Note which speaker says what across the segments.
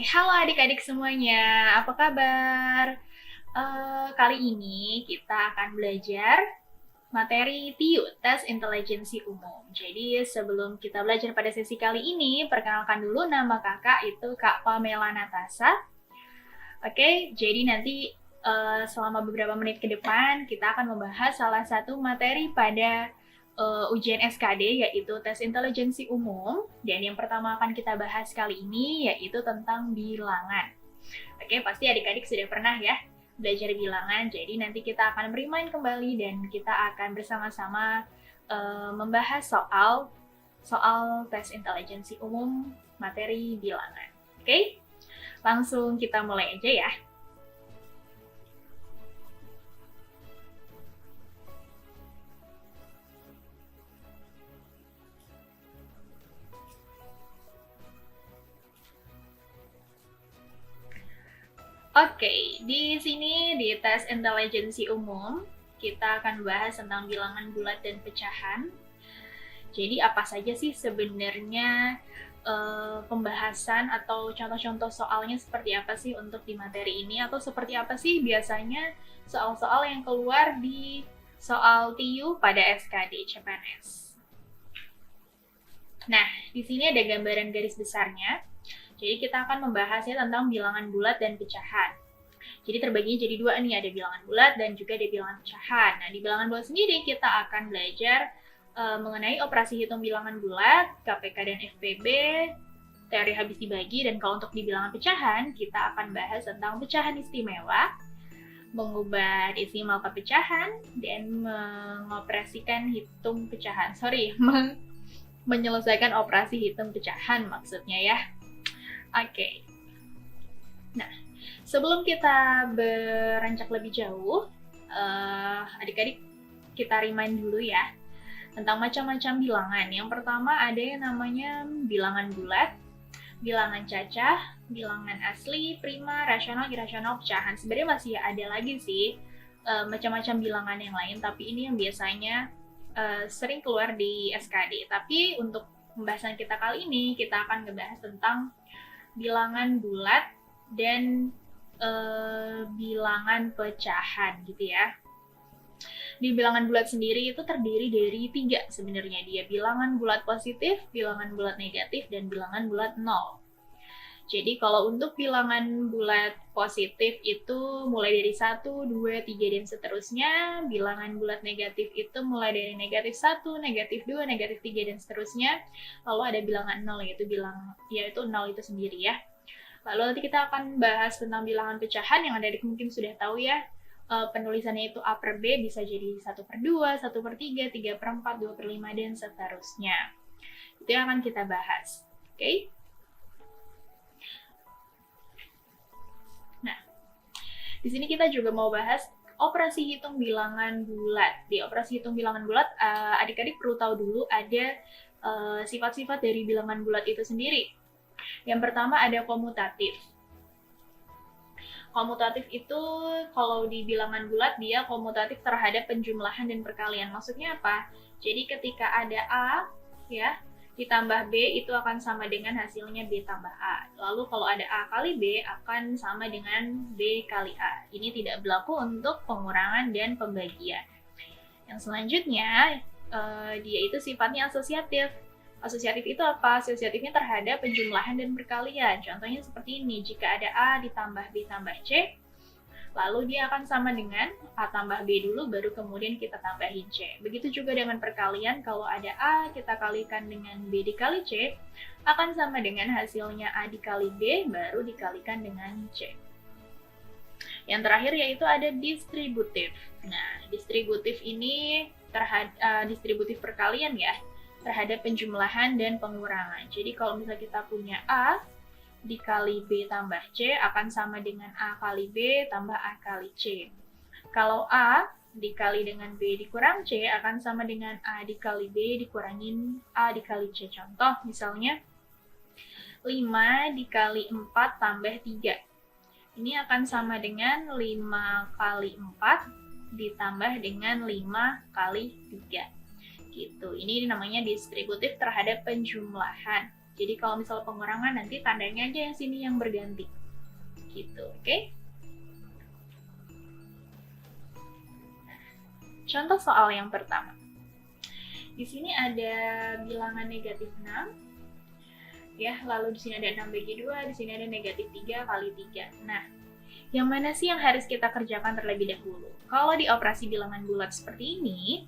Speaker 1: Halo adik-adik semuanya, apa kabar? Kali ini kita akan belajar materi TIU, Tes Intelijensi Umum. Jadi sebelum kita belajar pada sesi kali ini, perkenalkan dulu nama kakak itu Kak Pamela Natasa. Oke, jadi nanti selama beberapa menit ke depan kita akan membahas salah satu materi pada ujian SKD yaitu tes intelijensi umum, dan yang pertama akan kita bahas kali ini yaitu tentang bilangan. Oke, pasti adik-adik sudah pernah ya belajar bilangan, jadi nanti kita akan berimain kembali dan kita akan bersama-sama membahas soal tes intelijensi umum materi bilangan. Oke, langsung kita mulai aja ya. Oke, di sini di tes intelijensi umum kita akan bahas tentang bilangan bulat dan pecahan. Jadi apa saja sih sebenarnya pembahasan atau contoh-contoh soalnya seperti apa sih untuk di materi ini, atau seperti apa sih biasanya soal-soal yang keluar di soal TIU pada SKD CPNS. Nah, di sini ada gambaran garis besarnya. Jadi kita akan membahasnya tentang bilangan bulat dan pecahan. Jadi terbaginya jadi dua nih, ada bilangan bulat dan juga ada bilangan pecahan. Nah, di bilangan bulat sendiri kita akan belajar mengenai operasi hitung bilangan bulat, KPK dan FPB, teori habis dibagi, dan kalau untuk di bilangan pecahan, kita akan bahas tentang pecahan istimewa, mengubah desimal ke pecahan, dan mengoperasikan hitung pecahan. Menyelesaikan operasi hitung pecahan maksudnya ya. Oke. Nah, sebelum kita beranjak lebih jauh, adik-adik kita remind dulu ya tentang macam-macam bilangan. Yang pertama ada yang namanya bilangan bulat, bilangan cacah, bilangan asli, prima, rasional, irasional, pecahan. Sebenarnya masih ada lagi sih macam-macam bilangan yang lain, tapi ini yang biasanya sering keluar di SKD. Tapi untuk pembahasan kita kali ini, kita akan ngebahas tentang bilangan bulat dan bilangan pecahan gitu ya. Di bilangan bulat sendiri itu terdiri dari 3 sebenarnya dia, bilangan bulat positif, bilangan bulat negatif, dan bilangan bulat 0. Jadi kalau untuk bilangan bulat positif itu mulai dari 1, 2, 3, dan seterusnya. Bilangan bulat negatif itu mulai dari negatif 1, negatif 2, negatif 3, dan seterusnya. Lalu ada bilangan 0 yaitu 0 itu sendiri ya. Lalu nanti kita akan bahas tentang bilangan pecahan yang adik mungkin sudah tahu ya. Penulisannya itu A per B bisa jadi 1/2, 1/3, 3/4, 2/5, dan seterusnya. Itu yang akan kita bahas. Oke? Nah, di sini kita juga mau bahas operasi hitung bilangan bulat. Di operasi hitung bilangan bulat, adik-adik perlu tahu dulu ada sifat-sifat dari bilangan bulat itu sendiri. Yang pertama ada komutatif. Komutatif itu kalau di bilangan bulat dia komutatif terhadap penjumlahan dan perkalian. Maksudnya apa? Jadi ketika ada A ya ditambah B itu akan sama dengan hasilnya B tambah A. Lalu kalau ada A kali B akan sama dengan B kali A. Ini tidak berlaku untuk pengurangan dan pembagian. Yang selanjutnya dia itu sifatnya asosiatif. Asosiatif itu apa? Asosiatifnya terhadap penjumlahan dan perkalian. Contohnya seperti ini, jika ada A ditambah B tambah C, lalu dia akan sama dengan A tambah B dulu, baru kemudian kita tambahin C. Begitu juga dengan perkalian, kalau ada A kita kalikan dengan B dikali C, akan sama dengan hasilnya A dikali B, baru dikalikan dengan C. Yang terakhir yaitu ada distributif. Nah, distributif ini distributif perkalian ya, terhadap penjumlahan dan pengurangan. Jadi kalau misalnya kita punya A dikali B tambah C akan sama dengan A kali B tambah A kali C. Kalau A dikali dengan B dikurang C akan sama dengan A dikali B dikurangin A dikali C. Contoh misalnya 5 dikali 4 tambah 3. Ini akan sama dengan 5 kali 4 ditambah dengan 5 kali 3. Gitu. Ini namanya distributif terhadap penjumlahan. Jadi kalau misal pengurangan nanti tandanya aja yang sini yang berganti. Gitu, oke? Contoh soal yang pertama. Di sini ada bilangan negatif 6. Ya, lalu di sini ada 6 bagi 2, di sini ada negatif 3 kali 3. Nah, yang mana sih yang harus kita kerjakan terlebih dahulu? Kalau di operasi bilangan bulat seperti ini,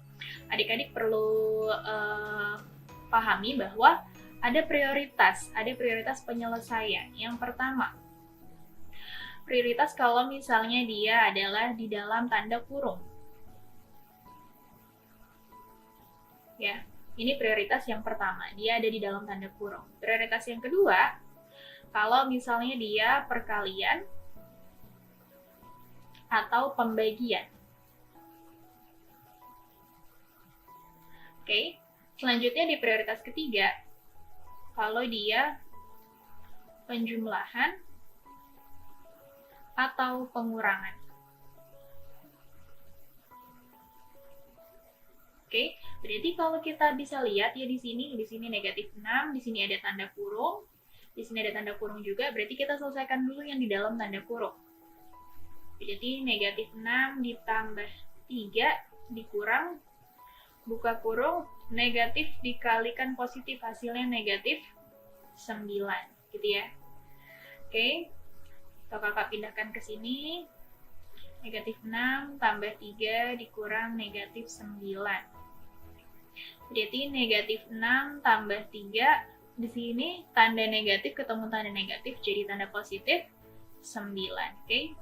Speaker 1: adik-adik perlu pahami bahwa ada prioritas penyelesaian. Yang pertama, prioritas kalau misalnya dia adalah di dalam tanda kurung. Ya, ini prioritas yang pertama, dia ada di dalam tanda kurung. Prioritas yang kedua, kalau misalnya dia perkalian atau pembagian. Oke, selanjutnya di prioritas ketiga, kalau dia penjumlahan atau pengurangan. Oke, berarti kalau kita bisa lihat ya di sini negatif 6, di sini ada tanda kurung, di sini ada tanda kurung juga, berarti kita selesaikan dulu yang di dalam tanda kurung. Jadi negatif 6 ditambah 3 dikurang, buka kurung, negatif dikalikan positif, hasilnya negatif 9, gitu ya. Oke, kakak pindahkan ke sini, negatif 6 tambah 3 dikurang negatif 9. Berarti negatif 6 tambah 3, di sini tanda negatif ketemu tanda negatif, jadi tanda positif 9. Oke?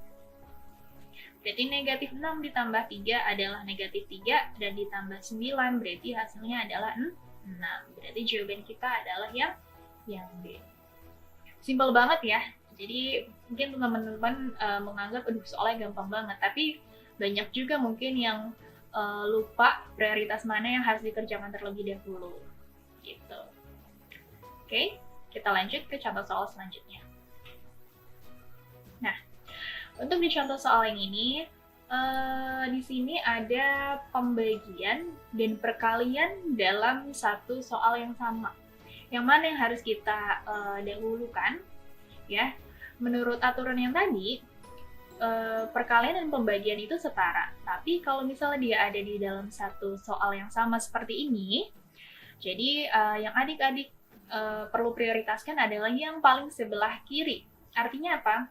Speaker 1: Berarti negatif 6 ditambah 3 adalah negatif 3, dan ditambah 9, berarti hasilnya adalah 6. Berarti jawaban kita adalah yang B. Simpel banget ya. Jadi mungkin teman-teman menganggap, aduh soalnya gampang banget, tapi banyak juga mungkin yang lupa prioritas mana yang harus dikerjakan terlebih dahulu. Gitu. Oke, kita lanjut ke contoh soal selanjutnya. Nah, untuk di contoh soal yang ini, di sini ada pembagian dan perkalian dalam satu soal yang sama. Yang mana yang harus kita dahulukan? Ya, menurut aturan yang tadi, perkalian dan pembagian itu setara. Tapi kalau misalnya dia ada di dalam satu soal yang sama seperti ini, jadi yang adik-adik perlu prioritaskan adalah yang paling sebelah kiri. Artinya apa?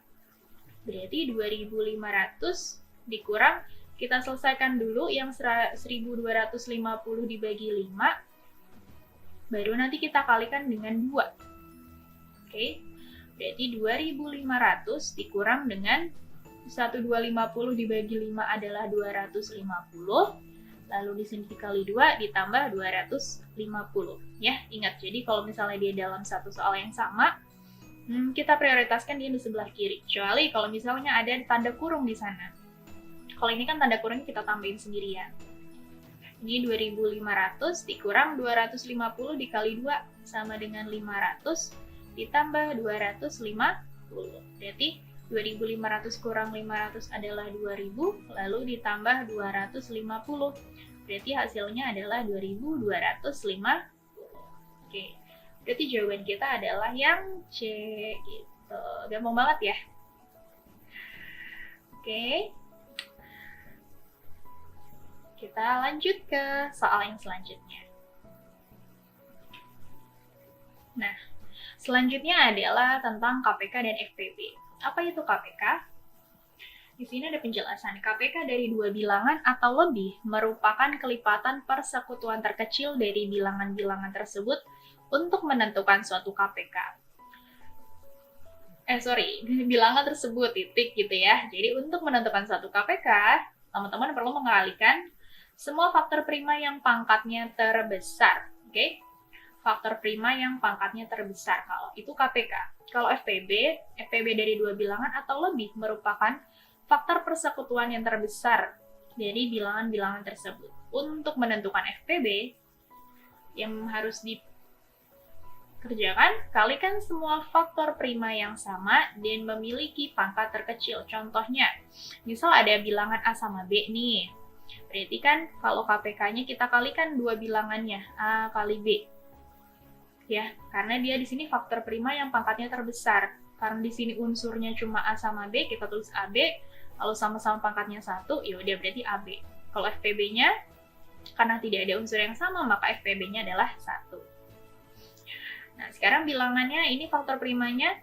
Speaker 1: Berarti 2.500 dikurang, kita selesaikan dulu yang 1.250 dibagi 5, baru nanti kita kalikan dengan 2. Oke, berarti 2.500 dikurang dengan 1.250 dibagi 5 adalah 250, lalu di sini dikali 2 ditambah 250. Ya, ingat, jadi kalau misalnya dia dalam satu soal yang sama, kita prioritaskan dia di sebelah kiri, kecuali kalau misalnya ada tanda kurung di sana. Kalau ini kan tanda kurungnya kita tambahin sendirian. Ini 2.500 dikurang 250 dikali 2 sama dengan 500 ditambah 250. Berarti 2.500 kurang 500 adalah 2.000, lalu ditambah 250. Berarti hasilnya adalah 2.250. Oke, berarti jawaban kita adalah yang C, gitu. Gampang banget ya. Oke. Kita lanjut ke soal yang selanjutnya. Nah, selanjutnya adalah tentang KPK dan FPB. Apa itu KPK? Di sini ada penjelasan. KPK dari dua bilangan atau lebih merupakan kelipatan persekutuan terkecil dari bilangan-bilangan tersebut untuk menentukan suatu KPK. Bilangan tersebut, titik gitu ya. Jadi untuk menentukan suatu KPK, teman-teman perlu mengalihkan semua faktor prima yang pangkatnya terbesar. Oke? Faktor prima yang pangkatnya terbesar. Kalau itu KPK. Kalau FPB dari dua bilangan atau lebih merupakan faktor persekutuan yang terbesar dari bilangan-bilangan tersebut. Untuk menentukan FPB, yang harus dikerjakan, kalikan semua faktor prima yang sama dan memiliki pangkat terkecil. Contohnya, misal ada bilangan A sama B nih. Berarti kan kalau KPK-nya kita kalikan dua bilangannya, A kali B. ya, karena dia di sini faktor prima yang pangkatnya terbesar. Karena di sini unsurnya cuma A sama B, kita tulis AB, lalu sama-sama pangkatnya 1, ya udah berarti AB. Kalau FPB-nya, karena tidak ada unsur yang sama, maka FPB-nya adalah 1. Nah, sekarang bilangannya ini faktor primanya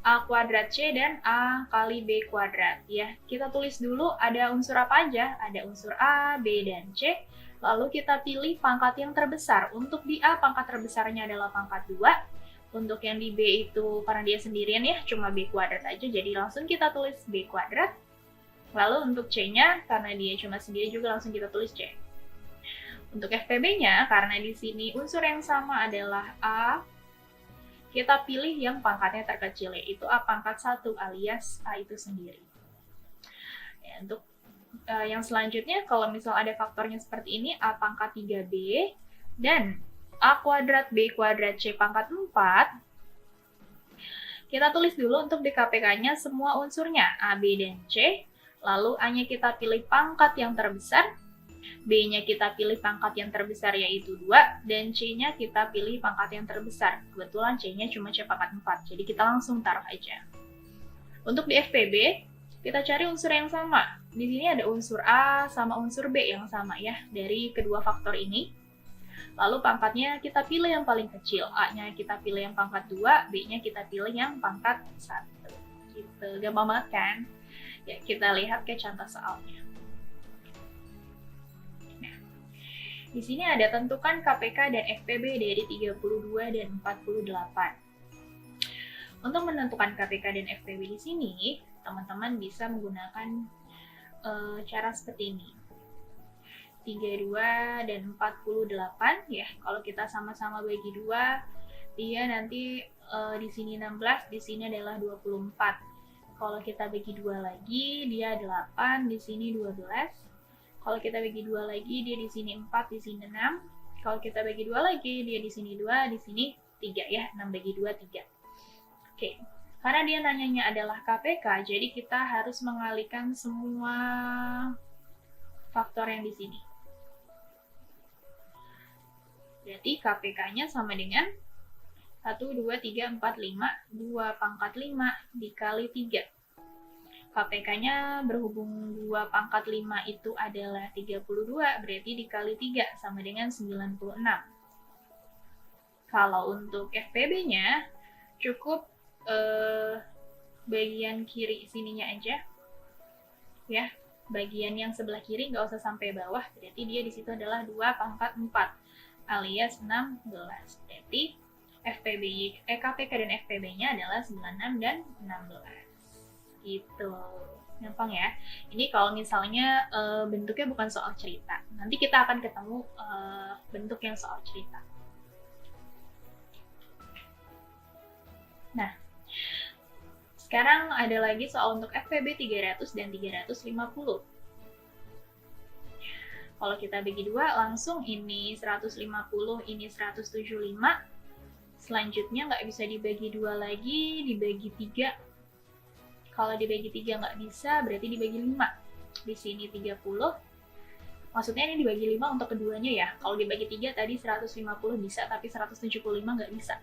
Speaker 1: A kuadrat C dan A kali B kuadrat. Ya, kita tulis dulu ada unsur apa aja. Ada unsur A, B, dan C. Lalu kita pilih pangkat yang terbesar. Untuk di A, pangkat terbesarnya adalah pangkat 2. Untuk yang di B itu, karena dia sendirian ya, cuma B kuadrat aja. Jadi langsung kita tulis B kuadrat. Lalu untuk C-nya, karena dia cuma sendiri juga langsung kita tulis C. Untuk FPB-nya, karena di sini unsur yang sama adalah A, kita pilih yang pangkatnya terkecil, yaitu A pangkat 1 alias A itu sendiri. Ya, untuk yang selanjutnya, kalau misal ada faktornya seperti ini, A pangkat 3B dan A kuadrat B kuadrat C pangkat 4, kita tulis dulu untuk di KPK-nya semua unsurnya, A, B, dan C. Lalu A-nya kita pilih pangkat yang terbesar, B-nya kita pilih pangkat yang terbesar yaitu 2, dan C-nya kita pilih pangkat yang terbesar. Kebetulan C-nya cuma C pangkat 4, jadi kita langsung taruh aja. Untuk di FPB, kita cari unsur yang sama. Di sini ada unsur A sama unsur B yang sama ya, dari kedua faktor ini. Lalu pangkatnya kita pilih yang paling kecil, A-nya kita pilih yang pangkat 2, B-nya kita pilih yang pangkat 1. Gitu, gampang banget kan? Ya, kita lihat ke contoh soalnya. Di sini ada tentukan KPK dan FPB dari 32 dan 48. Untuk menentukan KPK dan FPB di sini, teman-teman bisa menggunakan cara seperti ini. 32 dan 48 ya. Kalau kita sama-sama bagi 2, dia nanti di sini 16, di sini adalah 24. Kalau kita bagi 2 lagi, dia 8, di sini 12. Kalau kita bagi 2 lagi, dia di sini 4, di sini 6. Kalau kita bagi 2 lagi, dia di sini 2, di sini 3 ya. 6 bagi 2, 3. Oke, karena dia nanyanya adalah KPK, jadi kita harus mengalihkan semua faktor yang di sini. Berarti KPK-nya sama dengan 1, 2, 3, 4, 5. 2 pangkat 5 dikali 3. KPK-nya berhubung 2 pangkat 5 itu adalah 32, berarti dikali 3 sama dengan 96. Kalau untuk FPB-nya, cukup bagian kiri sininya aja. Ya, bagian yang sebelah kiri nggak usah sampai bawah, berarti dia di situ adalah 2 pangkat 4 alias 16. Berarti KPK dan FPB-nya adalah 96 dan 16. Gitu, gampang ya. Ini kalau misalnya bentuknya bukan soal cerita, nanti kita akan ketemu bentuk yang soal cerita. Nah, sekarang ada lagi soal untuk FPB 300 dan 350. Kalau kita bagi 2, langsung ini 150, ini 175. Selanjutnya nggak bisa dibagi 2 lagi, dibagi 3. Kalau dibagi 3 nggak bisa, berarti dibagi 5. Di sini 30. Maksudnya ini dibagi 5 untuk keduanya ya. Kalau dibagi 3 tadi 150 bisa, tapi 175 nggak bisa.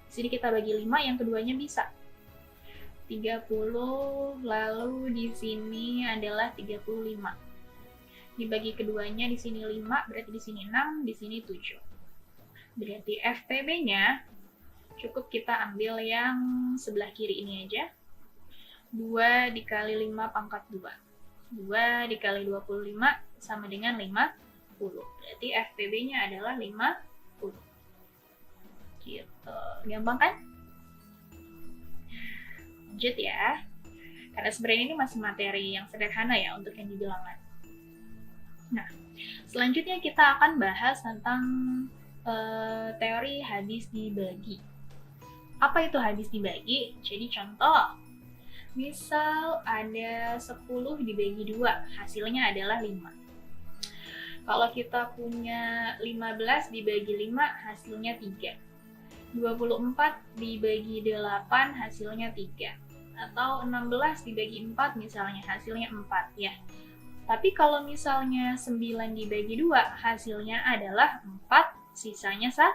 Speaker 1: Di sini kita bagi 5, yang keduanya bisa. 30, lalu di sini adalah 35. Dibagi keduanya di sini 5, berarti di sini 6, di sini 7. Berarti FPB-nya cukup kita ambil yang sebelah kiri ini aja. 2 dikali 5 pangkat 2. 2 dikali 25 sama dengan 50. Berarti FPB-nya adalah 50. Gitu. Gampang kan? Lanjut ya. Karena sebenarnya ini masih materi yang sederhana ya untuk yang di bilangan. Nah, selanjutnya kita akan bahas tentang teori hadis dibagi. Apa itu hadis dibagi? Jadi contoh, misal ada 10 dibagi 2, hasilnya adalah 5. Kalau kita punya 15 dibagi 5, hasilnya 3. 24 dibagi 8, hasilnya 3. Atau 16 dibagi 4, misalnya hasilnya 4 ya. Tapi kalau misalnya 9 dibagi 2, hasilnya adalah 4, sisanya 1.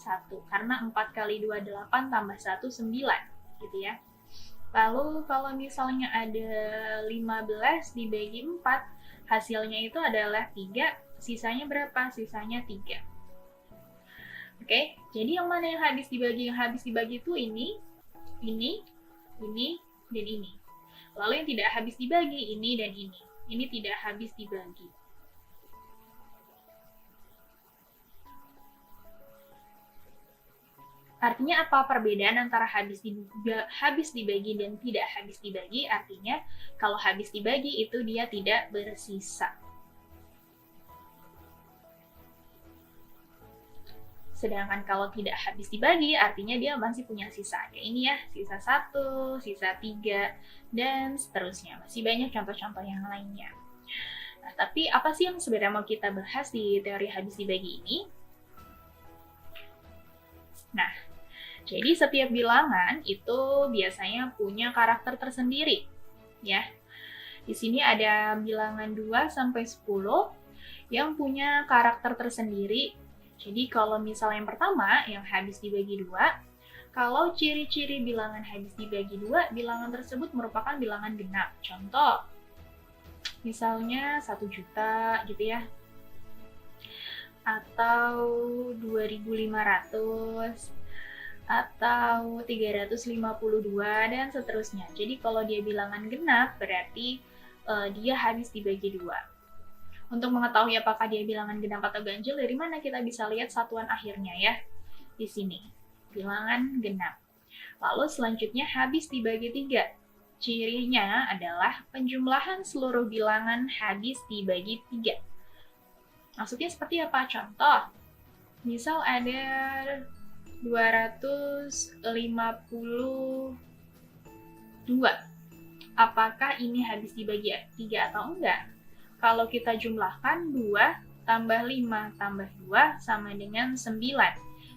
Speaker 1: 1. Karena 4 kali 2, 8, tambah 1, 9. Gitu ya. Lalu kalau misalnya ada 15 dibagi 4, hasilnya itu adalah 3. Sisanya berapa? Sisanya 3. Oke, jadi yang mana yang habis dibagi? Yang habis dibagi itu ini, dan ini. Lalu yang tidak habis dibagi, ini dan ini. Ini tidak habis dibagi. Artinya apa perbedaan antara habis dibagi dan tidak habis dibagi? Artinya kalau habis dibagi itu dia tidak bersisa. Sedangkan kalau tidak habis dibagi artinya dia masih punya sisa. Kayak ini ya, sisa 1, sisa 3, dan seterusnya. Masih banyak contoh-contoh yang lainnya. Nah, tapi apa sih yang sebenarnya mau kita bahas di teori habis dibagi ini? Nah, jadi setiap bilangan itu biasanya punya karakter tersendiri, ya. Di sini ada bilangan 2 sampai 10 yang punya karakter tersendiri. Jadi kalau misalnya yang pertama yang habis dibagi 2, kalau ciri-ciri bilangan habis dibagi 2, bilangan tersebut merupakan bilangan genap. Contoh, misalnya 1 juta gitu ya. Atau 2.500. Atau 352 dan seterusnya. Jadi kalau dia bilangan genap berarti dia habis dibagi 2. Untuk mengetahui apakah dia bilangan genap atau ganjil, dari mana kita bisa lihat satuan akhirnya ya. Di sini, bilangan genap. Lalu selanjutnya habis dibagi 3. Cirinya adalah penjumlahan seluruh bilangan habis dibagi 3. Maksudnya seperti apa? Contoh, misal ada 252. Apakah ini habis dibagi 3 atau enggak? Kalau kita jumlahkan 2 tambah 5 tambah 2 sama dengan 9.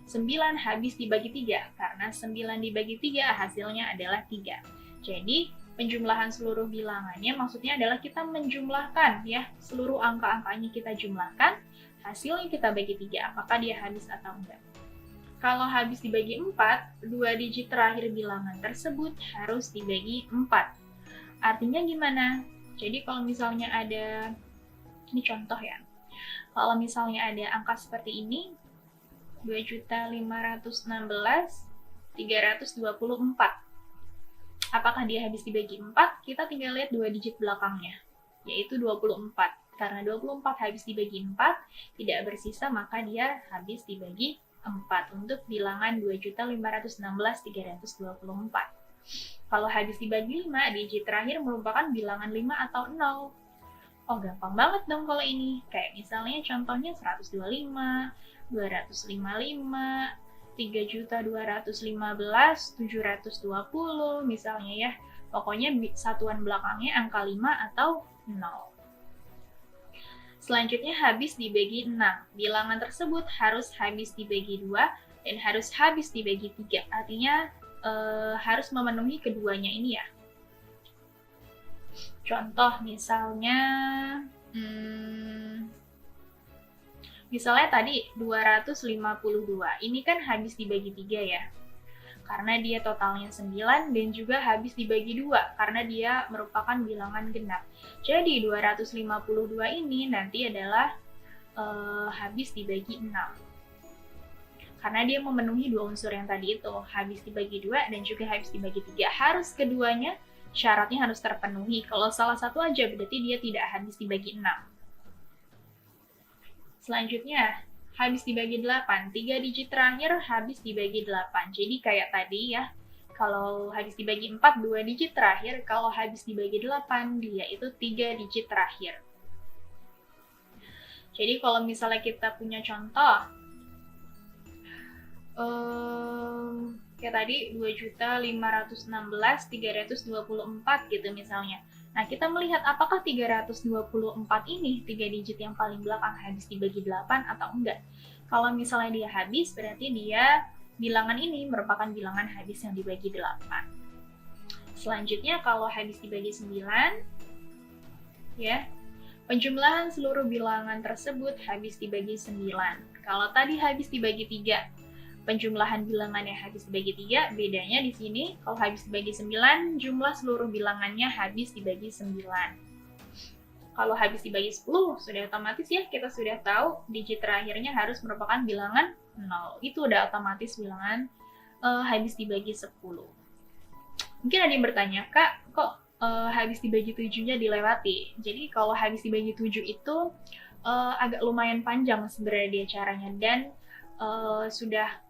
Speaker 1: 9 habis dibagi 3, karena 9 dibagi 3 hasilnya adalah 3. Jadi, penjumlahan seluruh bilangannya maksudnya adalah kita menjumlahkan ya, seluruh angka-angkanya kita jumlahkan, hasilnya kita bagi 3, apakah dia habis atau enggak. Kalau habis dibagi 4, 2 digit terakhir bilangan tersebut harus dibagi 4. Artinya gimana? Jadi kalau misalnya ada, ini contoh ya, kalau misalnya ada angka seperti ini, 2.516.324. Apakah dia habis dibagi 4? Kita tinggal lihat 2 digit belakangnya, yaitu 24. Karena 24 habis dibagi 4, tidak bersisa, maka dia habis dibagi 4 untuk bilangan 2.516.324. Kalau habis dibagi 5, digit terakhir merupakan bilangan 5 atau 0. Oh, gampang banget dong kalau ini. Kayak misalnya contohnya 125, 255, 3.215.720 misalnya ya. Pokoknya satuan belakangnya angka 5 atau 0. Selanjutnya habis dibagi 6. Bilangan tersebut harus habis dibagi 2 dan harus habis dibagi 3. Artinya harus memenuhi keduanya ini ya. Contoh misalnya misalnya tadi 252. Ini kan habis dibagi 3 ya. Karena dia totalnya 9 dan juga habis dibagi 2 karena dia merupakan bilangan genap. Jadi 252 ini nanti adalah habis dibagi 6. Karena dia memenuhi 2 unsur yang tadi itu, habis dibagi 2 dan juga habis dibagi 3. Harus keduanya syaratnya harus terpenuhi. Kalau salah satu aja berarti dia tidak habis dibagi 6. Selanjutnya, habis dibagi 8. 3 digit terakhir habis dibagi 8. Jadi kayak tadi ya, kalau habis dibagi 4, 2 digit terakhir. Kalau habis dibagi 8, dia itu 3 digit terakhir. Jadi kalau misalnya kita punya contoh, kayak tadi 2.516.324 gitu misalnya. Nah, kita melihat apakah 324 ini 3 digit yang paling belakang habis dibagi 8 atau enggak. Kalau misalnya dia habis, berarti dia bilangan ini merupakan bilangan habis yang dibagi 8. Selanjutnya, kalau habis dibagi 9, ya, penjumlahan seluruh bilangan tersebut habis dibagi 9. Kalau tadi habis dibagi 3, penjumlahan bilangannya habis dibagi 3, bedanya di sini kalau habis dibagi 9, jumlah seluruh bilangannya habis dibagi 9. Kalau habis dibagi 10, sudah otomatis ya kita sudah tahu digit terakhirnya harus merupakan bilangan 0. Itu udah otomatis bilangan habis dibagi 10. Mungkin ada yang bertanya, Kak, kok habis dibagi 7-nya dilewati? Jadi kalau habis dibagi 7 itu agak lumayan panjang sebenarnya dia caranya, dan sudah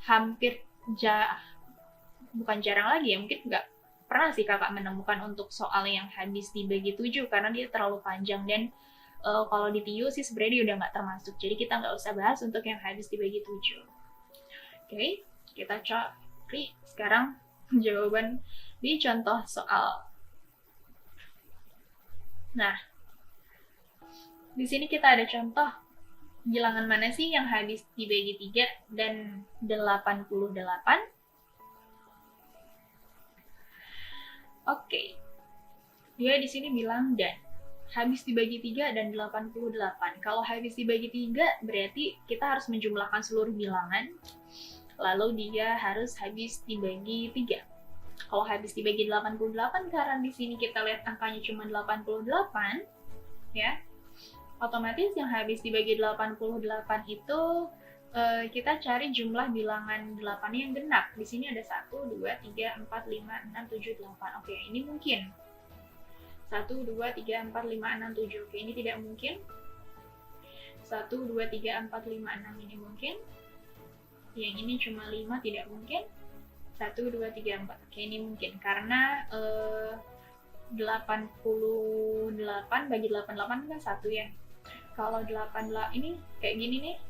Speaker 1: hampir bukan jarang lagi ya, mungkin nggak pernah sih kakak menemukan untuk soal yang habis dibagi 7 karena dia terlalu panjang, dan kalau di TIU sih sebenarnya dia udah nggak termasuk, jadi kita nggak usah bahas untuk yang habis dibagi 7. Oke, kita cari sekarang jawaban di contoh soal. Nah, di sini kita ada contoh bilangan mana sih yang habis dibagi 3 dan 88? Oke. Dia di sini bilang dan habis dibagi 3 dan 88. Kalau habis dibagi 3 berarti kita harus menjumlahkan seluruh bilangan. Lalu dia harus habis dibagi 3. Kalau habis dibagi 88 karena di sini kita lihat angkanya cuma 88 ya. Otomatis yang habis dibagi 88 itu kita cari jumlah bilangan 8 yang genap. Di sini ada 1, 2, 3, 4, 5, 6, 7, 8. Oke, ini mungkin. 1, 2, 3, 4, 5, 6, 7. Oke, ini tidak mungkin. 1, 2, 3, 4, 5, 6 ini mungkin. Yang ini cuma 5, tidak mungkin. 1, 2, 3, 4. Oke, ini mungkin. Karena 88 bagi 88 kan 1 ya. Kalau 88 ini kayak gini nih,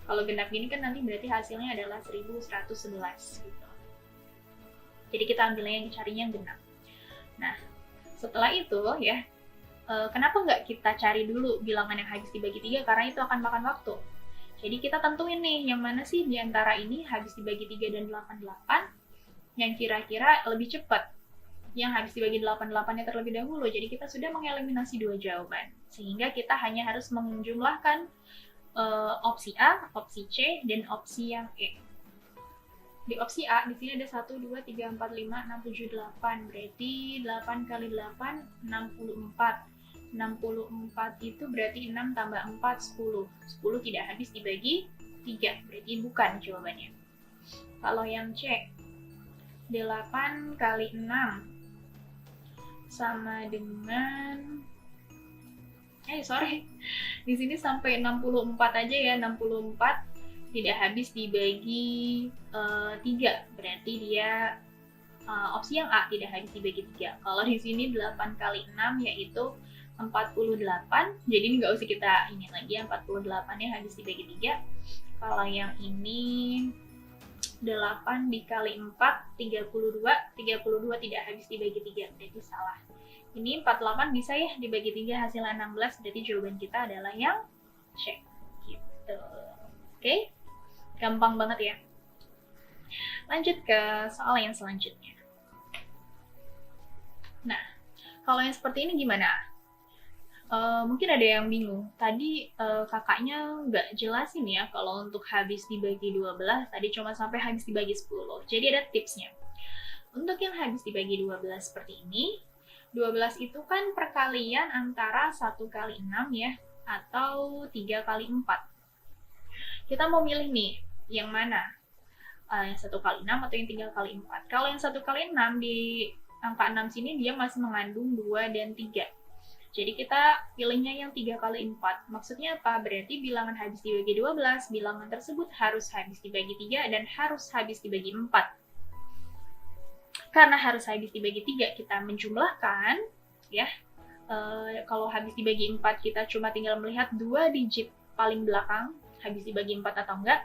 Speaker 1: kalau genap gini kan nanti berarti hasilnya adalah 1111 gitu. Jadi kita ambilnya yang carinya yang genap. Nah, setelah itu ya, kenapa nggak kita cari dulu bilangan yang habis dibagi 3, karena itu akan makan waktu. Jadi kita tentuin nih, yang mana sih di antara ini habis dibagi 3 dan 88 yang kira-kira lebih cepat. Yang habis dibagi 88-nya terlebih dahulu. Jadi kita sudah mengeliminasi 2 jawaban. Sehingga kita hanya harus menjumlahkan opsi A, opsi C, dan opsi yang E. Di opsi A, di sini ada 1, 2, 3, 4, 5, 6, 7, 8. Berarti 8 kali 8, 64. 64 itu berarti 6 tambah 4, 10. 10 tidak habis dibagi 3. Berarti bukan jawabannya. Kalau yang C, 8 kali 6 sama dengan di sini sampai 64 aja ya, 64 tidak habis dibagi 3, berarti dia opsi yang A tidak habis dibagi 3. Kalau di sini 8 kali 6 yaitu 48, jadi ini nggak usah kita ini lagi, 48 nya habis dibagi 3. Kalau yang ini 8 dikali 4, 32 tidak habis dibagi 3, berarti salah. Ini 48 bisa ya dibagi 3 hasilnya 16, berarti jawaban kita adalah yang C. Gitu. Oke? Gampang banget ya. Lanjut ke soal yang selanjutnya. Nah, kalau yang seperti ini gimana? Mungkin ada yang bingung. Tadi kakaknya nggak jelasin ya kalau untuk habis dibagi 12, tadi cuma sampai habis dibagi 10. Jadi ada tipsnya. Untuk yang habis dibagi 12 seperti ini, 12 itu kan perkalian antara 1 kali 6 ya, atau 3 kali 4. Kita mau milih nih, yang mana? Yang 1 kali 6 atau yang 3 kali 4. Kalau yang 1 kali 6 di angka 6 sini dia masih mengandung 2 dan 3. Jadi kita pilihnya yang 3 kali 4. Maksudnya apa? Berarti bilangan habis dibagi 12, bilangan tersebut harus habis dibagi 3 dan harus habis dibagi 4. Karena harus habis dibagi 3, kita menjumlahkan, ya. Kalau habis dibagi 4, kita cuma tinggal melihat 2 digit paling belakang, habis dibagi 4 atau enggak.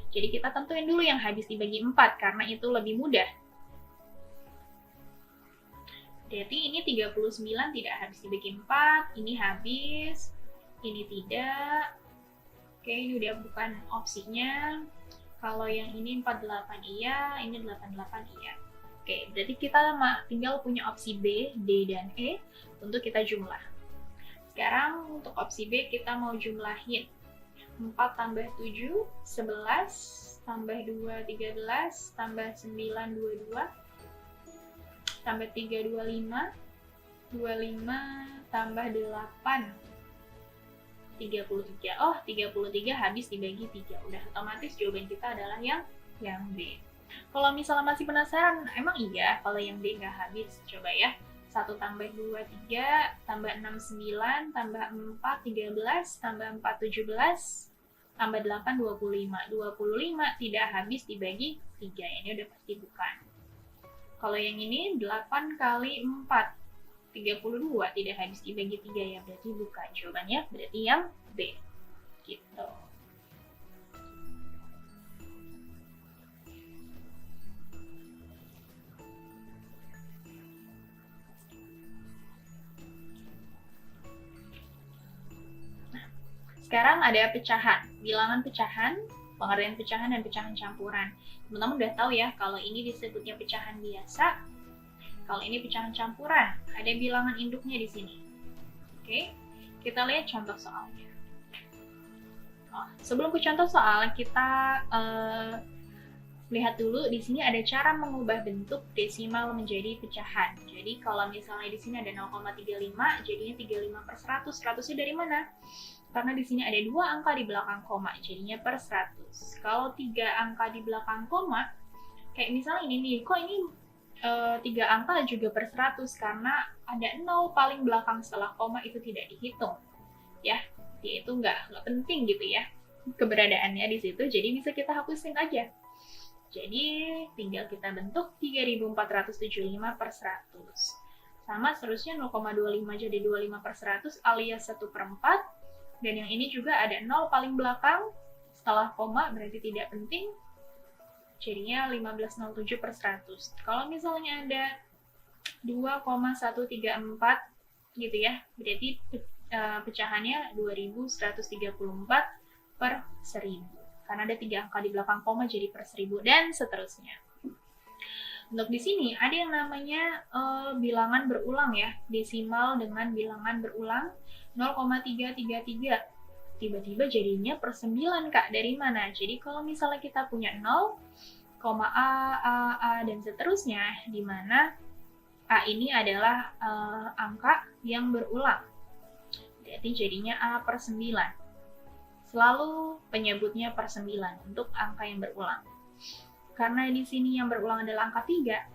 Speaker 1: Jadi kita tentuin dulu yang habis dibagi 4, karena itu lebih mudah. Berarti ini 39 tidak habis dibagi 4, ini habis, ini tidak. Oke, ini udah bukan opsinya. Kalau yang ini 48 iya, ini 88 iya. Oke, berarti kita tinggal punya opsi B, D, dan E untuk kita jumlah. Sekarang untuk opsi B kita mau jumlahin 4 tambah 7, 11 tambah 2, 13, tambah 9, 22, tambah 3, 25, 25, tambah 8, 33. Oh, 33 habis dibagi 3. Udah otomatis jawaban kita adalah yang B. Kalau misalnya masih penasaran, emang iya kalau yang B nggak habis? Coba ya. 1 tambah 2, 3, tambah 6, 9, tambah 4, 13, tambah 4, 17, tambah 8, 25. 25 tidak habis dibagi 3. Ini udah pasti bukan. Kalau yang ini 8 kali 4, 32 tidak habis dibagi 3 ya, berarti bukan. Jawabannya berarti yang B. Gitu. Sekarang ada pecahan, bilangan pecahan, pengertian pecahan, dan pecahan campuran. Teman-teman udah tahu ya, kalau ini disebutnya pecahan biasa, kalau ini pecahan campuran. Ada bilangan induknya di sini. Oke, kita lihat contoh soalnya. Sebelum ke contoh soal, kita lihat dulu di sini ada cara mengubah bentuk desimal menjadi pecahan. Jadi kalau misalnya di sini ada 0,35, jadinya 35/100. 100-nya dari mana? Karena di sini ada 2 angka di belakang koma, jadinya per 100. Kalau 3 angka di belakang koma, kayak misalnya ini nih, kok ini 3 angka juga per 100 karena ada 0 paling belakang setelah koma, itu tidak dihitung. Ya, dia itu nggak penting gitu ya keberadaannya di situ, jadi bisa kita hapusin aja. Jadi tinggal kita bentuk 3475/100. Sama seterusnya 0,25 jadi 25/100 alias 1/4. Dan yang ini juga ada 0 paling belakang setelah koma, berarti tidak penting. Jadinya 1507/100. Kalau misalnya ada 2,134 gitu ya, berarti pecahannya 2134/1000. Karena ada 3 angka di belakang koma jadi per 1000 dan seterusnya. Untuk di sini ada yang namanya bilangan berulang ya, desimal dengan bilangan berulang 0,333. Tiba-tiba jadinya per 9, Kak. Dari mana? Jadi kalau misalnya kita punya 0, A, dan seterusnya, di mana A ini adalah angka yang berulang. Berarti jadinya A per 9. Selalu penyebutnya per 9 untuk angka yang berulang. Karena di sini yang berulang adalah angka 3,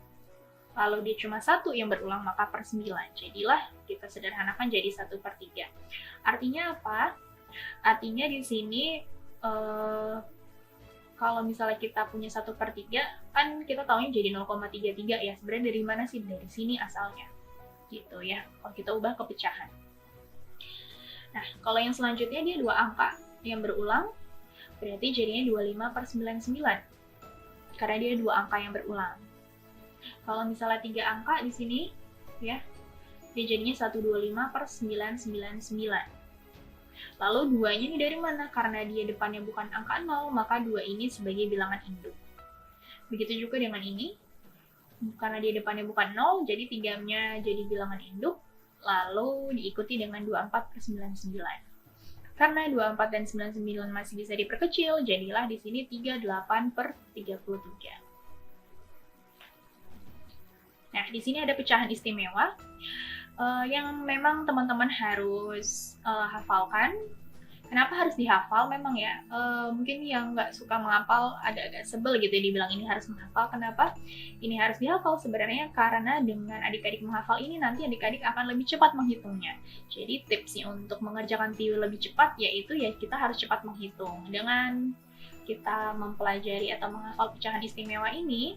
Speaker 1: lalu dia cuma 1 yang berulang, maka per 9. Jadilah kita sederhanakan jadi 1/3. Artinya apa? Artinya di sini kalau misalnya kita punya 1/3, kan kita taunya jadi 0,33 ya. Sebenarnya dari mana sih? Dari sini asalnya. Gitu ya, kalau kita ubah ke pecahan. Nah, kalau yang selanjutnya dia 2 angka yang berulang, berarti jadinya 25/99. Karena dia 2 angka yang berulang. Kalau misalnya 3 angka di sini, ya, dia jadinya 125/999. Lalu 2-nya ini dari mana? Karena dia depannya bukan angka 0, maka 2 ini sebagai bilangan induk. Begitu juga dengan ini. Karena dia depannya bukan 0, jadi 3-nya jadi bilangan induk, lalu diikuti dengan 24/99. Karena 24 dan 99 masih bisa diperkecil, jadilah di sini 38/33. Nah, di sini ada pecahan istimewa yang memang teman-teman harus hafalkan. Kenapa harus dihafal? Memang ya, mungkin yang nggak suka menghafal agak-agak sebel gitu ya, dibilang ini harus menghafal. Kenapa ini harus dihafal? Sebenarnya karena dengan adik-adik menghafal ini, nanti adik-adik akan lebih cepat menghitungnya. Jadi tipsnya untuk mengerjakan TIWI lebih cepat, yaitu ya kita harus cepat menghitung. Dengan kita mempelajari atau menghafal pecahan istimewa ini,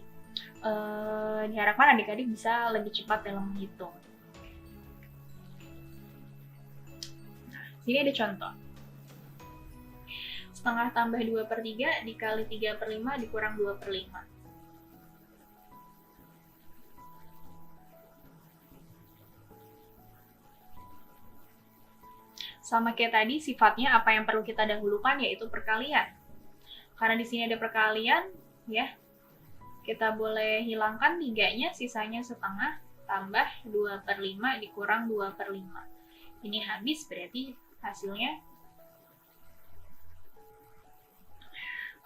Speaker 1: diharapkan adik-adik bisa lebih cepat dalam menghitung. Nah, sini ada contoh. Setengah tambah 2/3 dikali 3/5 dikurang 2/5. Sama kayak tadi, sifatnya apa yang perlu kita dahulukan yaitu perkalian. Karena di sini ada perkalian, ya, kita boleh hilangkan 3-nya, sisanya setengah, tambah 2/5 dikurang 2/5. Ini habis, berarti hasilnya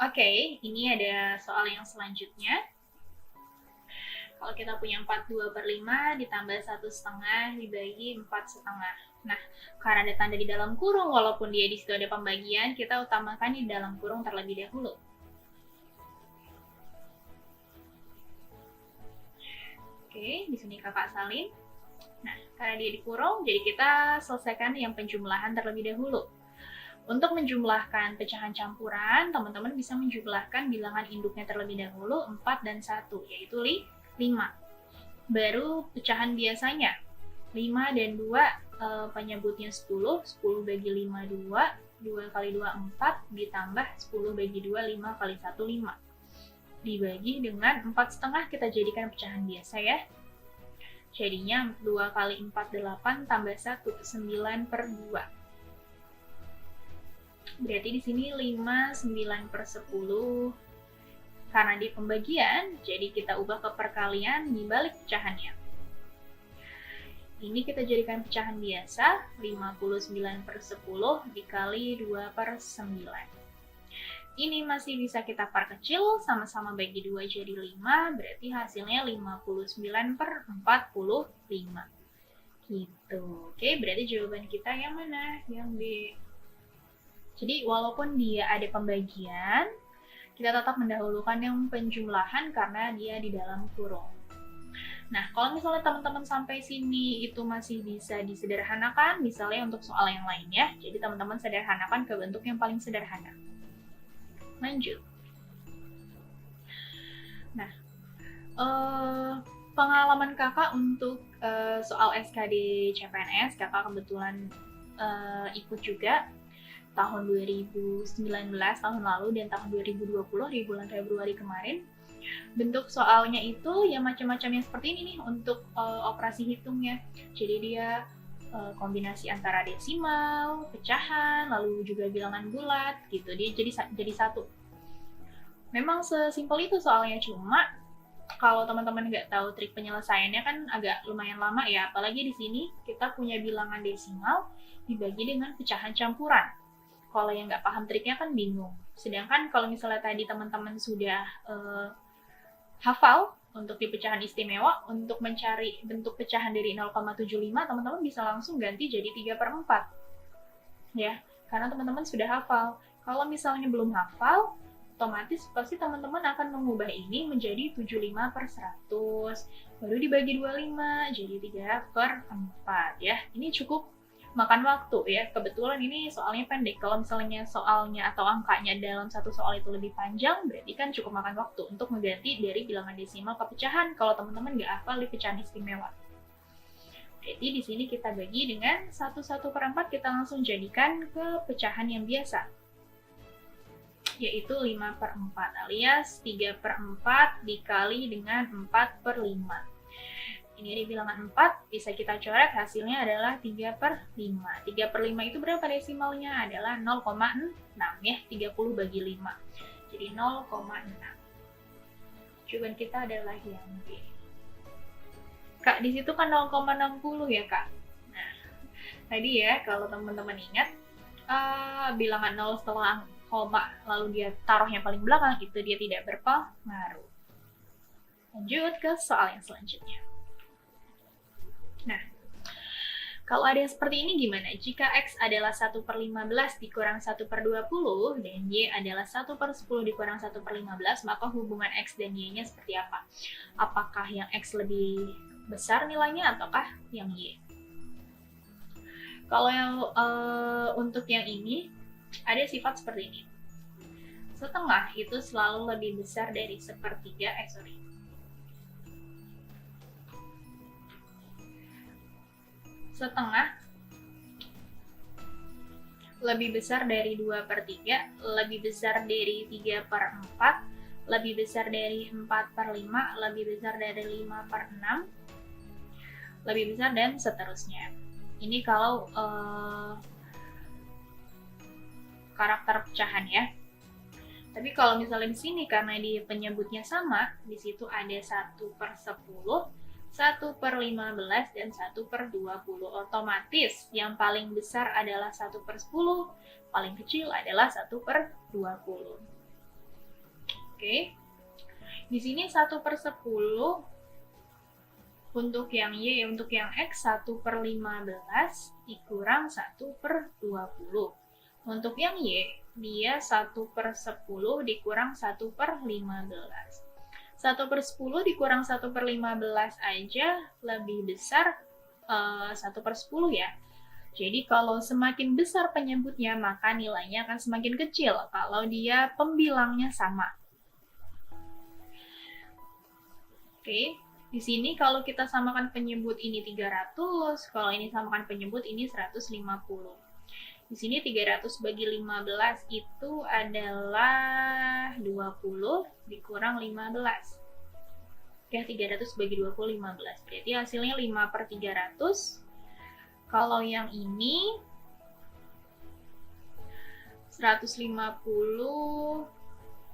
Speaker 1: Oke, ini ada soal yang selanjutnya. Kalau kita punya 42/5 ditambah 1/2 dibagi 4/2. Nah, karena ada tanda di dalam kurung, walaupun dia di situ ada pembagian, kita utamakan di dalam kurung terlebih dahulu. Oke, di sini kakak salin. Nah, karena dia dikurung, jadi kita selesaikan yang penjumlahan terlebih dahulu. Untuk menjumlahkan pecahan campuran, teman-teman bisa menjumlahkan bilangan induknya terlebih dahulu 4 dan 1, yaitu 5. Baru pecahan biasanya, 5 dan 2 penyebutnya 10, 10 bagi 5 2, 2 kali 2 4, ditambah 10 bagi 2 5 kali 1 5. Dibagi dengan 4/2 kita jadikan pecahan biasa ya. Jadinya 2 kali 4 8 tambah 1 9/2. Berarti di sini 5 9/10. Karena di pembagian, jadi kita ubah ke perkalian dibalik pecahannya. Ini kita jadikan pecahan biasa, 59/10 dikali 2/9. Ini masih bisa kita perkecil, sama-sama bagi 2 jadi 5, berarti hasilnya 59/45. Gitu. Oke, berarti jawaban kita yang mana? Yang B. Jadi walaupun dia ada pembagian, kita tetap mendahulukan yang penjumlahan karena dia di dalam kurung. Nah, kalau misalnya teman-teman sampai sini itu masih bisa disederhanakan, misalnya untuk soal yang lain ya. Jadi teman-teman sederhanakan ke bentuk yang paling sederhana. Lanjut. Nah, pengalaman kakak untuk soal SKD CPNS, kakak kebetulan ikut juga tahun 2019 tahun lalu dan tahun 2020 di bulan Februari kemarin. Bentuk soalnya itu ya macam-macamnya seperti ini nih untuk operasi hitungnya. Jadi dia kombinasi antara desimal, pecahan, lalu juga bilangan bulat gitu. Dia jadi satu. Memang sesimpel itu soalnya, cuma kalau teman-teman nggak tahu trik penyelesaiannya kan agak lumayan lama ya. Apalagi di sini kita punya bilangan desimal dibagi dengan pecahan campuran. Kalau yang nggak paham triknya kan bingung. Sedangkan kalau misalnya tadi teman-teman sudah hafal untuk di pecahan istimewa, untuk mencari bentuk pecahan dari 0,75, teman-teman bisa langsung ganti jadi 3/4. Ya, karena teman-teman sudah hafal. Kalau misalnya belum hafal, otomatis pasti teman-teman akan mengubah ini menjadi 75/100, baru dibagi 25, jadi 3/4 ya. Ini cukup makan waktu ya. Kebetulan ini soalnya pendek. Kalau misalnya soalnya atau angkanya dalam satu soal itu lebih panjang, berarti kan cukup makan waktu untuk mengganti dari bilangan desimal ke pecahan kalau teman-teman nggak hafal di pecahan istimewa. Jadi di sini kita bagi dengan 1/4, kita langsung jadikan ke pecahan yang biasa, yaitu 5/4 alias 3/4 dikali dengan 4/5. Ini di bilangan 4, bisa kita coret, hasilnya adalah 3/5. 3/5 itu berapa desimalnya? Adalah 0,6 ya, 30 bagi 5. Jadi 0,6. Jawaban kita adalah yang B. Kak, di situ kan 0,60 ya, Kak? Nah, tadi ya, kalau teman-teman ingat, bilangan 0 setelah koma, lalu dia taruh yang paling belakang, itu dia tidak berpengaruh. Lanjut ke soal yang selanjutnya. Nah, kalau ada yang seperti ini gimana? Jika X adalah 1/15 dikurang 1/20 dan Y adalah 1/10 dikurang 1/15, maka hubungan X dan Y-nya seperti apa? Apakah yang X lebih besar nilainya ataukah yang Y? Kalau yang untuk yang ini, ada sifat seperti ini. Setengah itu selalu lebih besar dari sepertiga, setengah lebih besar dari 2/3, lebih besar dari 3/4, lebih besar dari 4/5, lebih besar dari 5/6, lebih besar dan seterusnya. Ini kalau karakter pecahan ya. Tapi kalau misalnya di sini karena di penyebutnya sama, di situ ada 1/10, 1/15 dan 1/20. Otomatis yang paling besar adalah 1/10, paling kecil adalah 1/20. Oke. Di sini 1/10 untuk yang Y, untuk yang X 1/15 dikurang 1/20. Untuk yang Y, dia 1/10 dikurang 1/15. 1/10 dikurang 1/15 aja lebih besar 1/10 ya. Jadi kalau semakin besar penyebutnya, maka nilainya akan semakin kecil kalau dia pembilangnya sama. Oke, di sini kalau kita samakan penyebut ini 300, kalau ini samakan penyebut ini 150. Di sini 300 bagi 15 itu adalah 20 dikurang 15. Ya, 300 bagi 20, 15. Berarti hasilnya 5/300. Kalau yang ini 150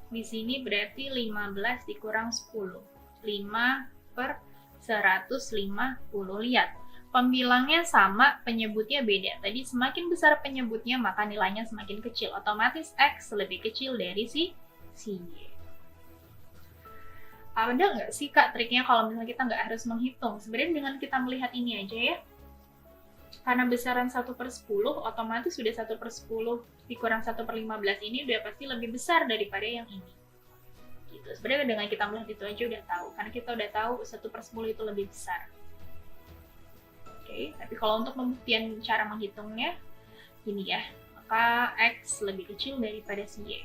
Speaker 1: di sini berarti 15 dikurang 10. 5/150. Lihat, pembilangnya sama, penyebutnya beda. Tadi semakin besar penyebutnya, maka nilainya semakin kecil. Otomatis X lebih kecil dari si Y. Ada nggak sih Kak triknya kalau misalnya kita nggak harus menghitung? Sebenarnya dengan kita melihat ini aja ya. Karena besaran 1/10, otomatis sudah 1/10 dikurang 1/15 ini udah pasti lebih besar daripada yang ini. Gitu. Sebenarnya dengan kita melihat itu aja udah tahu, karena kita udah tahu 1/10 itu lebih besar. Oke, tapi kalau untuk pembuktian cara menghitungnya, gini ya, maka X lebih kecil daripada si Y.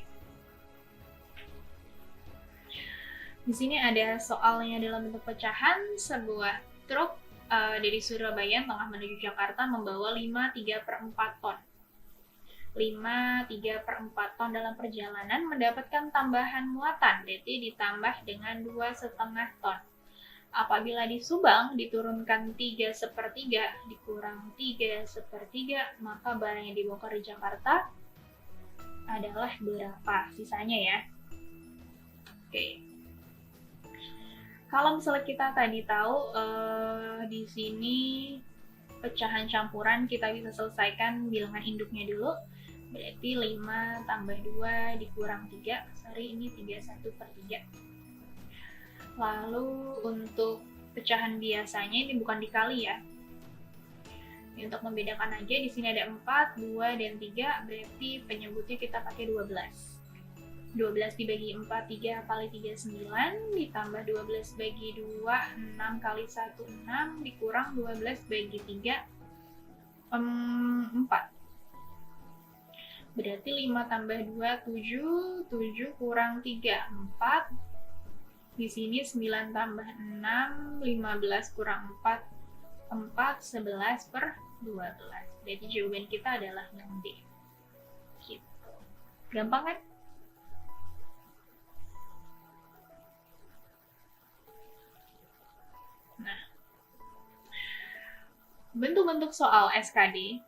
Speaker 1: Di sini ada soalnya dalam bentuk pecahan, sebuah truk dari Surabaya tengah menuju Jakarta membawa 5/3/4 ton. 5/3/4 ton dalam perjalanan mendapatkan tambahan muatan, berarti ditambah dengan 2,5 ton. Apabila di Subang diturunkan 3/3 dikurang 3/3, maka barang yang dibongkar di Jakarta adalah berapa sisanya ya? Oke. Kalau misalnya kita tadi tahu di sini pecahan campuran kita bisa selesaikan bilangan induknya dulu. Berarti 5 tambah 2 dikurang 3. Sorry, ini 31/3. Lalu untuk pecahan biasanya ini bukan dikali ya. Ini untuk membedakan aja, di sini ada 4, 2, dan 3. Berarti penyebutnya kita pakai 12. 12 dibagi 4, 3 kali 3, 9, ditambah 12 bagi 2, 6 kali 1, 6, dikurang 12 bagi 3, 4. Berarti 5 tambah 2, 7, 7 kurang 3, 4. Di sini 9 tambah 6, 15 kurang 4, 4, 11/12. Berarti jawaban kita adalah yang D. Gitu. Gampang kan? Nah, bentuk-bentuk soal SKD,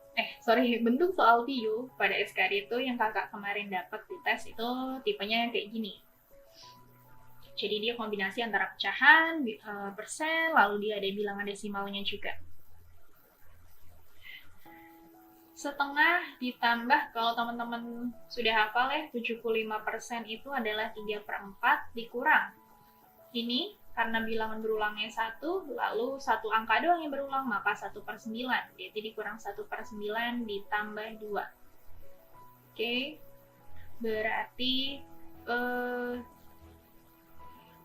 Speaker 1: bentuk soal TIU pada SKD itu yang kakak kemarin dapat di tes itu tipenya kayak gini. Jadi dia kombinasi antara pecahan, persen, lalu dia ada bilangan desimalnya juga. Setengah ditambah, kalau teman-teman sudah hafal ya, 75% itu adalah 3/4 dikurang. Ini karena bilangan berulangnya 1, lalu satu angka doang yang berulang, maka 1/9. Jadi dikurang 1/9 ditambah 2. Oke, berarti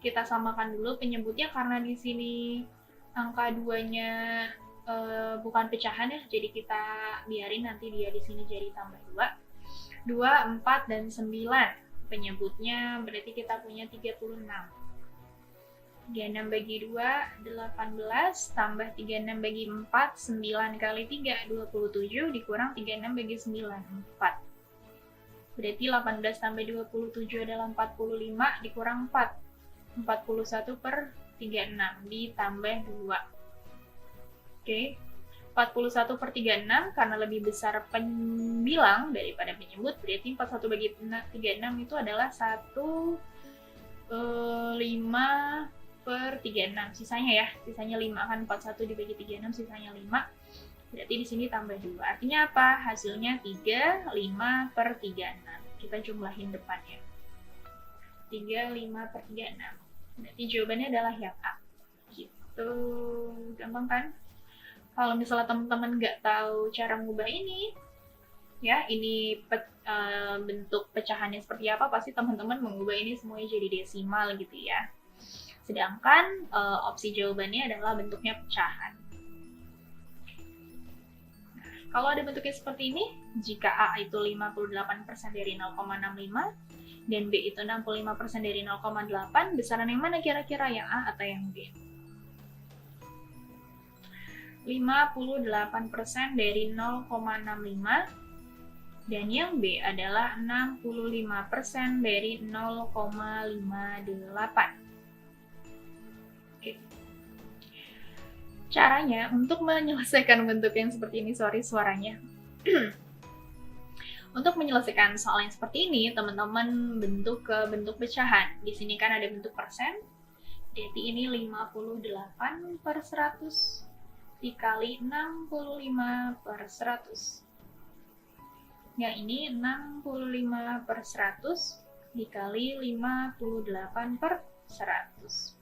Speaker 1: kita samakan dulu penyebutnya, karena di sini angka 2-nya bukan pecahan ya, jadi kita biarin nanti dia di sini jadi tambah 2. 2, 4, dan 9. Penyebutnya berarti kita punya 36. 36 bagi 2, 18, tambah 36 bagi 4, 9 kali 3, 27, dikurang 36 bagi 9, 4. Berarti 18 tambah 27 adalah 45, dikurang 4, 41/36, ditambah 2. Oke, 41/36 karena lebih besar pembilang daripada penyebut, berarti 41 bagi 36 itu adalah 5/36. Sisanya 5 kan, 41 dibagi 36 sisanya 5. Berarti di sini tambah 2. Artinya apa? Hasilnya 3, 5/36. Kita jumlahin depannya. 35/36. Berarti jawabannya adalah yang A. Gitu. Gampang kan? Kalau misalnya teman-teman nggak tahu cara mengubah ini, ya ini bentuk pecahannya seperti apa, pasti teman-teman mengubah ini semuanya jadi desimal gitu ya. Sedangkan opsi jawabannya adalah bentuknya pecahan. Nah, kalau ada bentuknya seperti ini, jika A itu 58% dari 0,65 dan B itu 65% dari 0,8, besaran yang mana kira-kira, yang A atau yang B? 58% dari 0,65 dan yang B adalah 65% dari 0,58. Oke. Caranya untuk menyelesaikan bentuk yang seperti ini, sorry suaranya. Untuk menyelesaikan soal yang seperti ini, teman-teman bentuk ke bentuk pecahan. Di sini kan ada bentuk persen, jadi ini 58/100 dikali 65/100. Yang ini 65/100 dikali 58/100.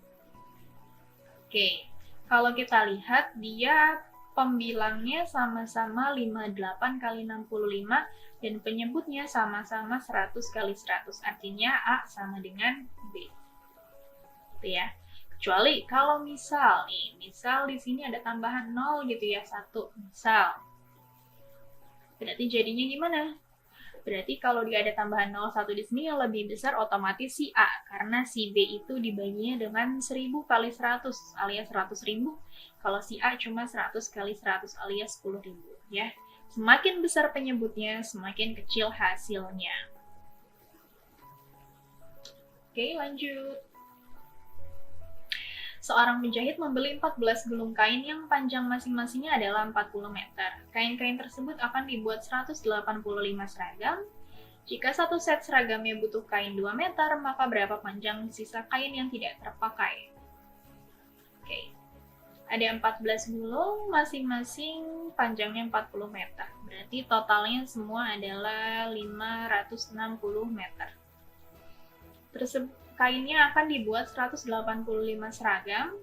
Speaker 1: Oke, kalau kita lihat dia pembilangnya sama-sama 58 kali 65 dan penyebutnya sama-sama 100 kali 100. Artinya A sama dengan B. Gitu ya. Kecuali kalau misal di sini ada tambahan 0 gitu ya, 1 misal. Berarti jadinya gimana? Berarti kalau dia ada tambahan 01 di sini yang lebih besar otomatis si A, karena si B itu dibaginya dengan 1000 kali 100 alias 100.000. Kalau si A cuma 100 kali 100 alias 10.000 ya. Semakin besar penyebutnya, semakin kecil hasilnya. Oke, lanjut. Seorang penjahit membeli 14 gulung kain yang panjang masing-masingnya adalah 40 meter. Kain-kain tersebut akan dibuat 185 seragam. Jika satu set seragamnya butuh kain 2 meter, maka berapa panjang sisa kain yang tidak terpakai? Oke. Ada 14 gulung, masing-masing panjangnya 40 meter. Berarti totalnya semua adalah 560 meter. Kainnya akan dibuat 185 seragam.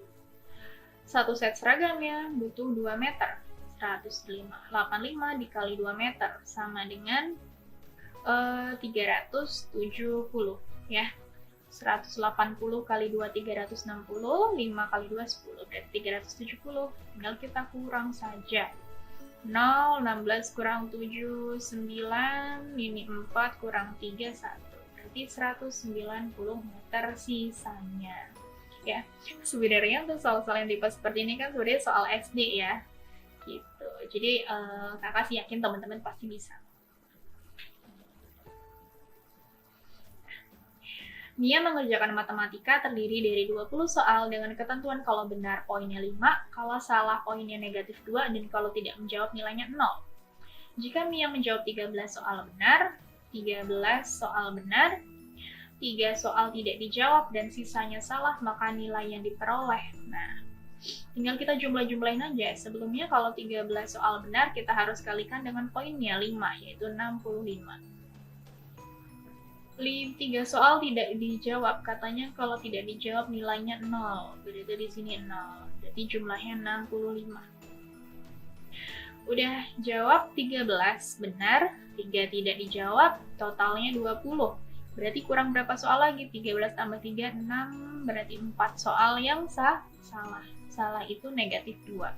Speaker 1: Satu set seragamnya butuh 2 meter. 185 dikali 2 meter sama dengan 370 ya. 180 kali 2 360, 5 kali 2 10, berarti 370. Tinggal kita kurang saja. 0, 16 kurang 7, 9, ini 4 kurang 3, 1. 190 meter sisanya ya. Sebenarnya untuk soal-soal yang tipe seperti ini kan sebenarnya soal SD ya gitu. Jadi kakak sih yakin teman-teman pasti bisa. Mia mengerjakan matematika terdiri dari 20 soal dengan ketentuan kalau benar poinnya 5, kalau salah poinnya negatif 2, dan kalau tidak menjawab nilainya 0. Jika Mia menjawab 13 soal benar, 13 soal benar, 3 soal tidak dijawab, dan sisanya salah, maka nilai yang diperoleh. Nah, tinggal kita jumlah-jumlahin aja. Sebelumnya kalau 13 soal benar, kita harus kalikan dengan poinnya 5, yaitu 65. 3 soal tidak dijawab, katanya kalau tidak dijawab nilainya 0. Berarti di sini 0. Jadi jumlahnya 65. Udah jawab 13 benar, 3 tidak dijawab, totalnya 20. Berarti kurang berapa soal lagi? 13 tambah 3, 6, berarti 4 soal yang salah. Salah itu negatif 2.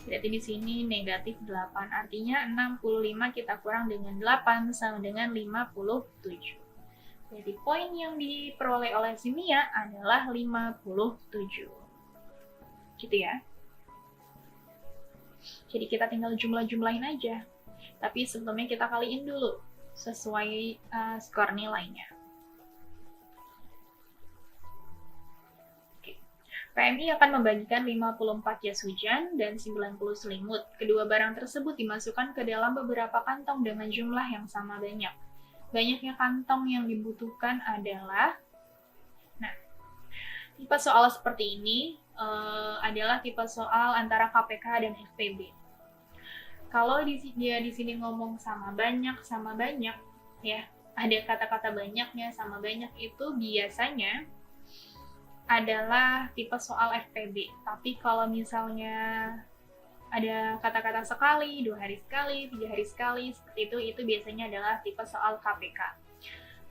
Speaker 1: Berarti di sini negatif 8. Artinya 65 kita kurang dengan 8 sama dengan 57. Jadi poin yang diperoleh oleh si Mia adalah 57. Gitu ya. Jadi kita tinggal jumlah-jumlahin aja. Tapi sebelumnya kita kaliin dulu sesuai skor nilainya. Oke. PMI akan membagikan 54 jas hujan dan 90 selimut. Kedua barang tersebut dimasukkan ke dalam beberapa kantong dengan jumlah yang sama banyak. Banyaknya kantong yang dibutuhkan adalah, nah, tipe soal seperti ini adalah tipe soal antara KPK dan FPB. Kalau dia di sini ngomong sama banyak, ya, ada kata-kata banyaknya sama banyak itu biasanya adalah tipe soal FPB. Tapi kalau misalnya ada kata-kata sekali, 2 hari sekali, 3 hari sekali, seperti itu biasanya adalah tipe soal KPK.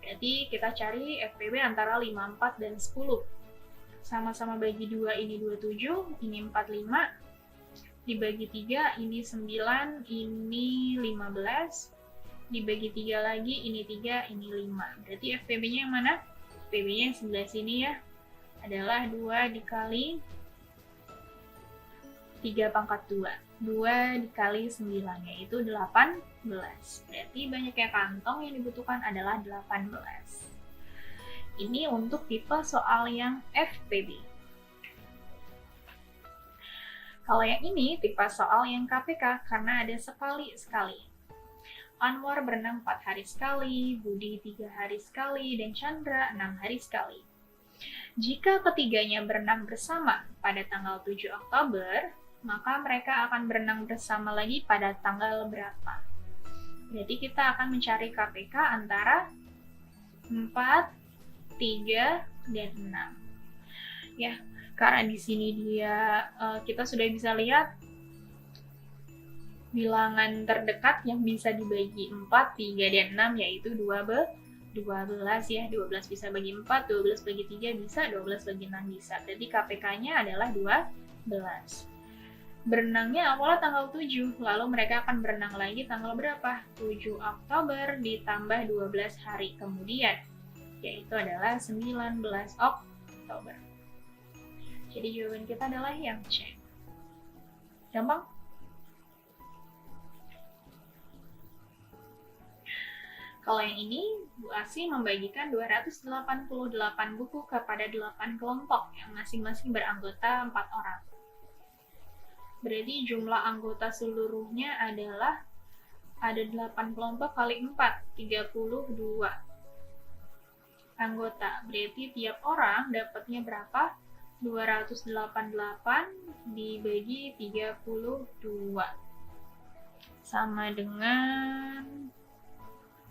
Speaker 1: Berarti kita cari FPB antara 5, 4, dan 10. Sama-sama bagi 2, ini 27, ini 45, dibagi 3, ini 9, ini 15, dibagi 3 lagi, ini 3, ini 5. Berarti FPB-nya yang mana? FPB-nya yang sebelah sini ya, adalah 2 dikali 3 pangkat 2. 2 dikali 9, yaitu 18. Berarti banyaknya kantong yang dibutuhkan adalah 18. Ini untuk tipe soal yang FPB. Kalau yang ini tipe soal yang KPK karena ada sekali-sekali. Anwar berenang 4 hari sekali, Budi 3 hari sekali, dan Chandra 6 hari sekali. Jika ketiganya berenang bersama pada tanggal 7 Oktober, maka mereka akan berenang bersama lagi pada tanggal berapa? Berarti kita akan mencari KPK antara 4, 3, dan 6. Ya, karena di sini kita sudah bisa lihat bilangan terdekat yang bisa dibagi 4, 3, dan 6 yaitu 12 ya. 12 bisa bagi 4, 12 bagi 3 bisa, 12 bagi 6 bisa. Berarti KPK-nya adalah 12. Berenangnya awalnya tanggal 7, lalu mereka akan berenang lagi tanggal berapa? 7 Oktober ditambah 12 hari kemudian, yaitu adalah 19 Oktober. Jadi jawaban kita adalah yang C. Gampang? Kalau yang ini, Bu Asi membagikan 288 buku kepada 8 kelompok yang masing-masing beranggota 4 orang. Berarti jumlah anggota seluruhnya adalah ada 8 kelompok kali 4, 32 anggota. Berarti tiap orang dapatnya berapa? 288 dibagi 32. Sama dengan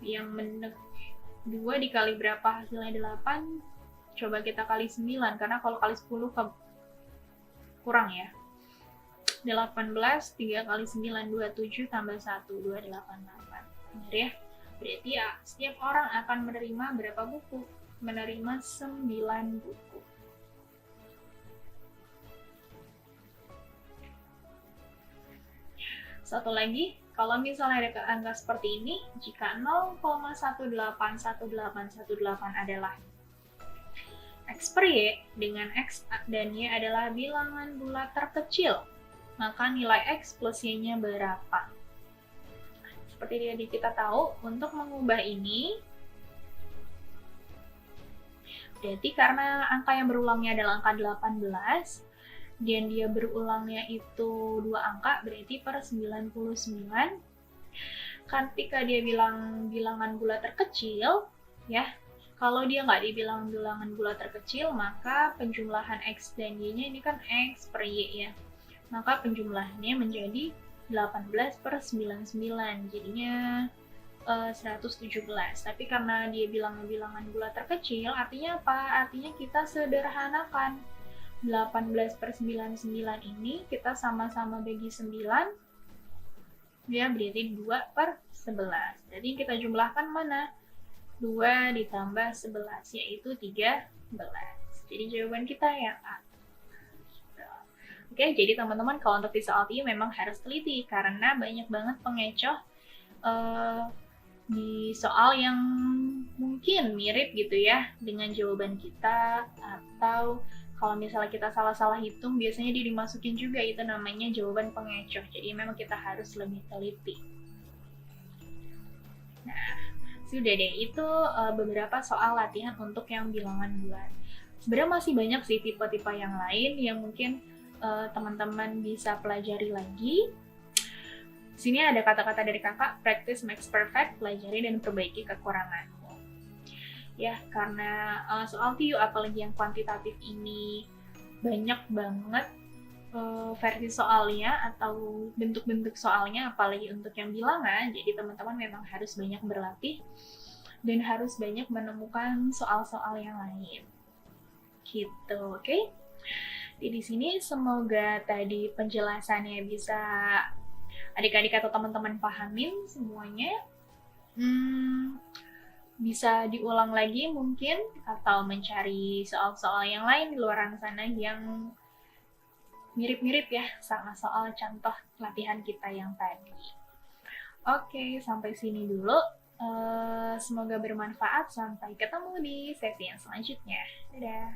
Speaker 1: yang 2 dikali berapa hasilnya 8, coba kita kali 9 karena kalau kali 10 kurang ya. 18, 3 kali 9, 27 tambah 1, 288. Benar ya? Berarti ya, setiap orang akan menerima berapa buku? Menerima 9 buku. Satu lagi, kalau misalnya ada angka seperti ini, jika 0,181818 adalah X per Y dengan X dan Y adalah bilangan bulat terkecil, maka nilai X plus Y-nya berapa? Seperti yang kita tahu, untuk mengubah ini, berarti karena angka yang berulangnya adalah angka 18, dan dia berulangnya itu 2 angka, berarti per 99. Ketika dia bilang bilangan bulat terkecil, ya, kalau dia nggak dibilang bilangan bulat terkecil, maka penjumlahan X dan Y-nya ini kan X per Y ya. Maka penjumlahannya menjadi 18 per 99, jadinya 117. Tapi karena dia bilangan bulat terkecil, artinya apa? Artinya kita sederhanakan. 18 per 99 ini kita sama-sama bagi 9, ya berarti 2 per 11. Jadi kita jumlahkan mana? 2 ditambah 11, yaitu 13. Jadi jawaban kita yang A. Oke, jadi teman-teman kalau untuk di soal TIU memang harus teliti, karena banyak banget pengecoh di soal yang mungkin mirip gitu ya dengan jawaban kita, atau kalau misalnya kita salah-salah hitung, biasanya dia dimasukin juga, itu namanya jawaban pengecoh. Jadi memang kita harus lebih teliti. Nah, sudah deh, itu beberapa soal latihan untuk yang bilangan bulat. Sebenarnya masih banyak sih tipe-tipe yang lain yang mungkin teman-teman bisa pelajari lagi. Di sini ada kata-kata dari kakak, practice makes perfect, pelajari dan perbaiki kekurangan. Ya, karena soal TIU apalagi yang kuantitatif ini banyak banget versi soalnya atau bentuk-bentuk soalnya, apalagi untuk yang bilangan, jadi teman-teman memang harus banyak berlatih dan harus banyak menemukan soal-soal yang lain. Gitu, oke? Di sini semoga tadi penjelasannya bisa adik-adik atau teman-teman pahamin semuanya. Bisa diulang lagi mungkin, atau mencari soal-soal yang lain di luar sana yang mirip-mirip ya sama soal contoh latihan kita yang tadi. Oke, sampai sini dulu. Semoga bermanfaat. Sampai ketemu di sesi yang selanjutnya. Dadah!